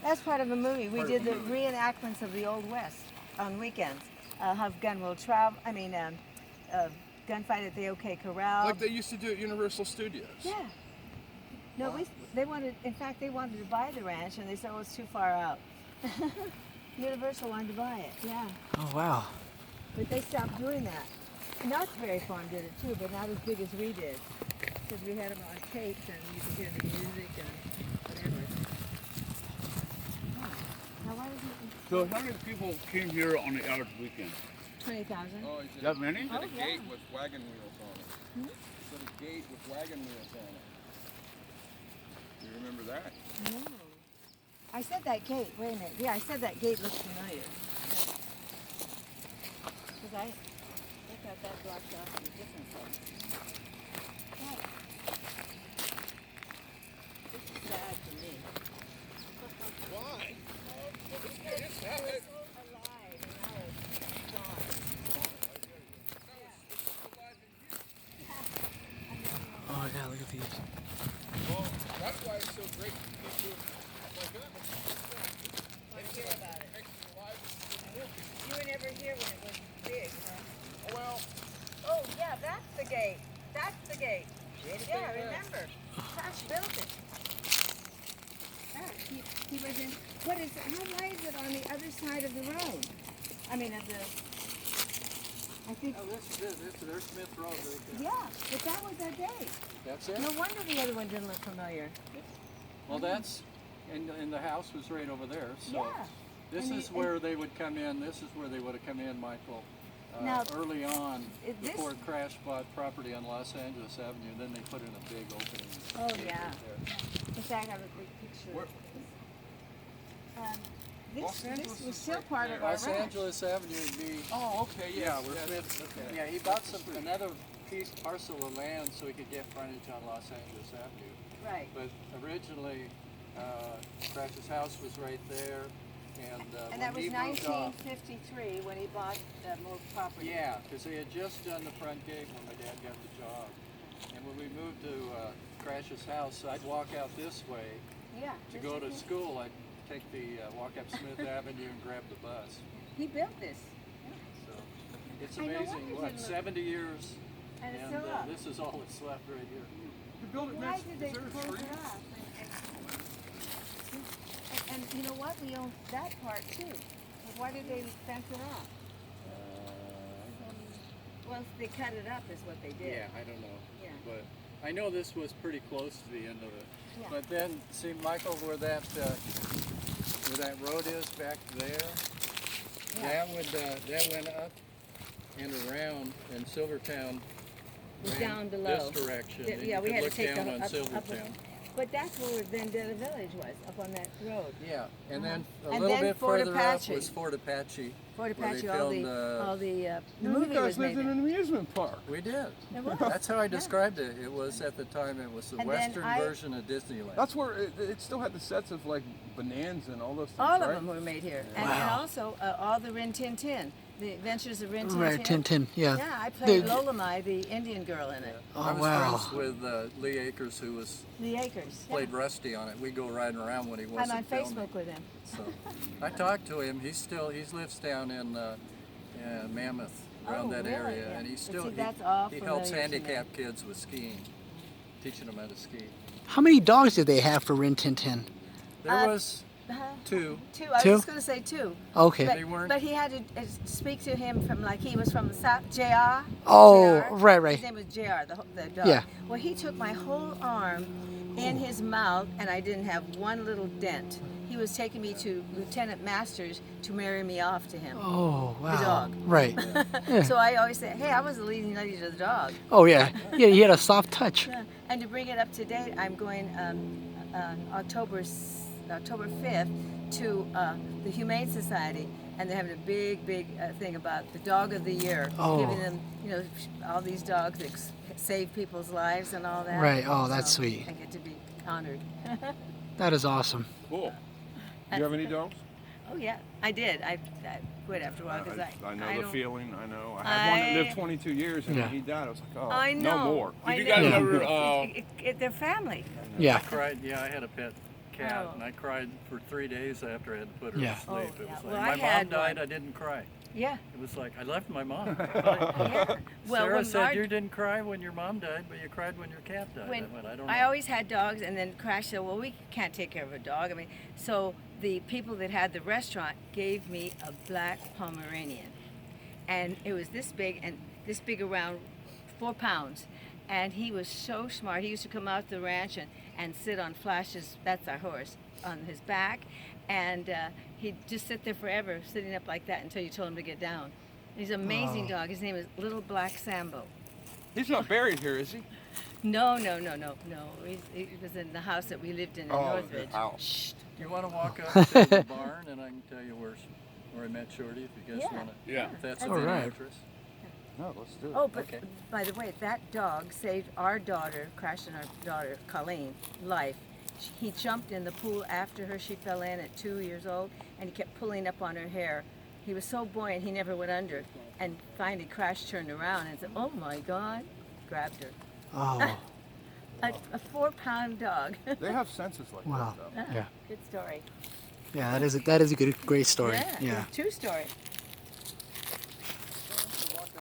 That's part of a movie. We did the reenactments of the Old West on weekends. Have gun will travel. Gunfight at the OK Corral. Like they used to do at Universal Studios. Yeah. No, they wanted. In fact, they wanted to buy the ranch, and they said, "Oh, it's too far out." Universal wanted to buy it. Yeah. Oh wow. But they stopped doing that. Knott's Berry Farm did it too, but not as big as we did, because we had them on tapes, and you could hear the music and whatever. Now, why was it? So how many people came here on the average weekend? 20,000. Oh, he said, That many? he said Oh, a yeah. gate with wagon wheels on it. Hmm? He said a gate with wagon wheels on it. Do you remember that? No. I said that gate. Wait a minute. Yeah, I said that gate looks familiar. Because I thought that blocked off in a different place. Yeah. This is sad for me. Why? Because it was so alive and now it's gone. Oh yeah, look at these. Well, that's why it's so great to keep doing stuff like that. Want to hear about it? Makes it alive. You were never here when it was big, huh? Well, Oh, yeah, that's the gate. That's the gate. Yeah, there. remember. Crash built it. Yeah, he was in, what is it, how wide is it on the other side of the road? I mean, of the, I think, Oh, there's Smith Road right there. yeah, but that was that gate. That's it? No wonder the other one didn't look familiar. Well, that's, and the house was right over there, so. Yeah. This And is you- where they would come in, this is where they would have come in, Michael, Now, early on, this- before Crash bought property on Los Angeles Avenue, then they put in a big opening. Oh, gate yeah. right there. In fact, I have a big picture. Where- Los This Angeles was is still right part of there. our Los ranch. Angeles Avenue would be, oh, okay, yeah, yes. where yes, Smith, okay. yeah, he bought another parcel of land so he could get frontage on Los Angeles Avenue. Right. But originally, Crash's house was right there, and And that was when he moved off, 1953 when he bought more property. yeah, because they had just done the front gate when my dad got the job. And when we moved to Crash's house, I'd walk out this way Yeah. to this go is to it. school. I'd take the walk up Smith Avenue and grab the bus. He built this. So it's I know amazing. why it What, didn't look- 70 years, And it's and still up. this is all that's left right here. You built it Why next, did they is there a close tree? it off? And you know what? We own that part too. But why did they fence it off? Well, they cut it up is what they did. Yeah, I don't know. Yeah. But I know this was pretty close to the end of it. Yeah. But then, see, Michael, where that road is back there, Yeah. that went up and around, and Silvertown Was ran down below. this direction. Yeah, and yeah, you we could had to look take down the on up- Silvertown. But that's where Vendetta Village was, up on that road. Yeah, and then a And little then bit Fort further Apache. up was Fort Apache. Fort where they Apache, all filmed, the You movie guys was lived made in there. an amusement park. We did. It was. That's how I Yeah. described it. It was at the time. It was the And then Western I- version of Disneyland. That's where it still had the sets of like Bonanza and all those things, All right? of them were made here. And Wow. also all the Rin Tin Tin, the Adventures of Rin Tin Right, Tin. Tintin. Yeah. Yeah, I played The- Lolamai, the Indian girl in it. Oh I was wow. friends with Lee Akers, who was The Acres. Yeah. played Rusty on it. We go riding around when he I'm wasn't on filming. Facebook with him. So I talked to him. He lives down in Mammoth, around Oh, that really? area, Yeah. and he But still see, that's all he helps familiar to me. handicapped kids with skiing, teaching them how to ski. How many dogs did they have for Rin Tin Tin? There was Uh-huh. two. Two. I was Two? just going to say two. Okay. But, They weren't- but he had to speak to him from like he was from the South. JR. Oh, JR. right. His name was JR, the dog. Yeah. Well, he took my whole arm in his mouth, and I didn't have one little dent. He was taking me to Lieutenant Masters to marry me off to him. Oh wow. dog. Right. Yeah. So I always say, hey, I was the leading lady to the dog. Oh yeah. Yeah, he had a soft touch. Yeah. And to bring it up to date, I'm going October 5th to the Humane Society, and they're having a big thing about the Dog of the Year, Oh. giving them, all these dogs that save people's lives and all that. Right. Oh, that's So sweet. I get to be honored. That is awesome. Cool. Do you have any dogs? Oh yeah, I did. I quit after a while because I know the don't- feeling. I know. I had one that lived I- 22 years, and Yeah. when he died, I was like, oh, I know. no more. I Did you know. guys Yeah. ever? They're family. Yeah. Right. Yeah, I had a pet cat, Oh. and I cried for 3 days after I had to put her Yeah. to sleep. Oh, It yeah. was Well, like, I my mom had died, one. I didn't cry. Yeah. It was like, I left my mom. Yeah. Well, Sarah when said Marge- you didn't cry when your mom died, but you cried when your cat died. when I went, I don't know. I always had dogs, and then Crash said, "Well, we can't take care of a dog." I mean, so the people that had the restaurant gave me a black Pomeranian, and it was this big and this big around 4 pounds, and he was so smart. He used to come out to the ranch and sit on Flash's, that's our horse, on his back, and he'd just sit there forever, sitting up like that until you told him to get down. He's an amazing Oh. dog. His name is Little Black Sambo. He's not buried here, is he? No. He was in the house that we lived in Northridge. the house. Shh. You want to walk up to the barn, and I can tell you where I met Shorty if you guys Yeah. want to. Yeah. If that's All of any right. interest. No, let's do it. Oh, but Okay. by the way, that dog saved our daughter, Crash and our daughter, Colleen, life. He jumped in the pool after her. She fell in at 2 years old, and he kept pulling up on her hair. He was so buoyant, he never went under. And finally, Crash turned around and said, "Oh my God," grabbed her. Oh, A 4-pound dog. They have senses like wow. that, though. Yeah. Good story. Yeah, that is a great story. Yeah, Yeah. true story.